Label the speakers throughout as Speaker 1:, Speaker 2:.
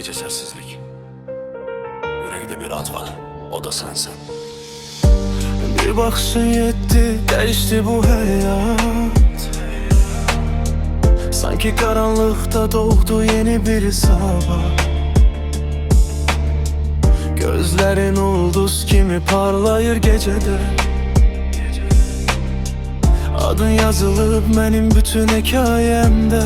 Speaker 1: gece sərsizlik. Ürəkdə bir ad var, o da sənsən.
Speaker 2: Bir bakışın yetti, değişti bu hayat. Sanki karanlıkta doğdu yeni bir sabah. Gözlerin ulduz kimi parlayır gecede. Adın yazılıp benim bütün hikayemde.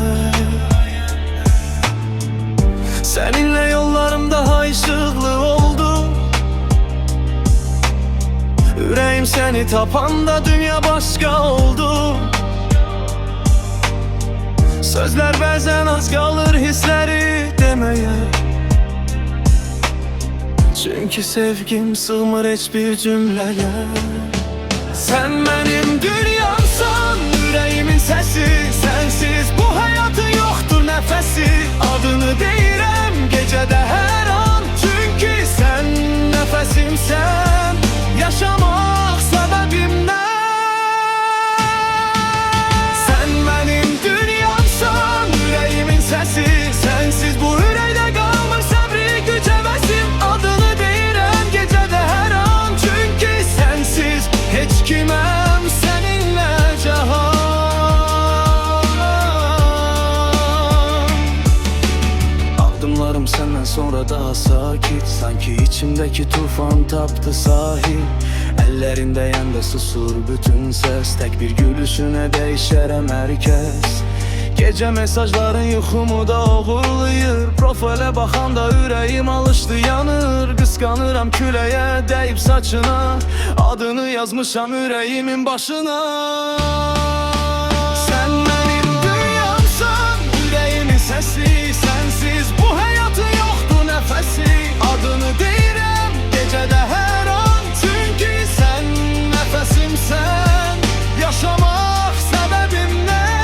Speaker 2: Seninle yollarım daha ışıklı oldu. Yüreğim seni tapanda dünya başka oldu. Sözler bazen az kalır hisleri demeye. Çünkü sevgim sığmır hiçbir cümleye. Sen benim dünyamsan, yüreğimin sesi. Sensiz bu hayatın yoktur nefesi. Adını deyirəm gecede her an. Çünkü sen nefesimsen, yaşamak sebebimden. Sen benim dünyamsan, yüreğimin sesi. Sensiz bu yüreğde kalmır sabri güç hevesim. Adını deyirəm gecede her an. Çünkü sensiz hiç kimem seninle cahan. Adımlarım senden sonra daha sakit. Sanki içimdeki tufan taptı sahil. Ellerinde yanda susur bütün ses. Tek bir gülüşüne değişerem herkes. Gece mesajların yuxumu da oğurlayır. Profile bakanda yüreğim alıştı yanır. Kıskanıram küleye deyip saçına. Adını yazmışam yüreğimin başına. Sen benim dünyamsan, yüreğimin sesi. Sensiz bu hayatın yoktu nefesi. Adını deyirəm gecede her an. Çünkü sen nefesimsen, yaşamak sebebimden.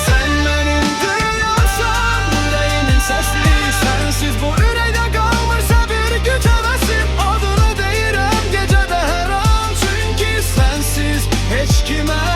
Speaker 2: Sen benim dünyamsan, yüreğimin sesi. Sensiz bu yüreğde kalmırsa bir güç hevesim. Adını deyirəm gecede her an. Çünkü sensiz hiç kime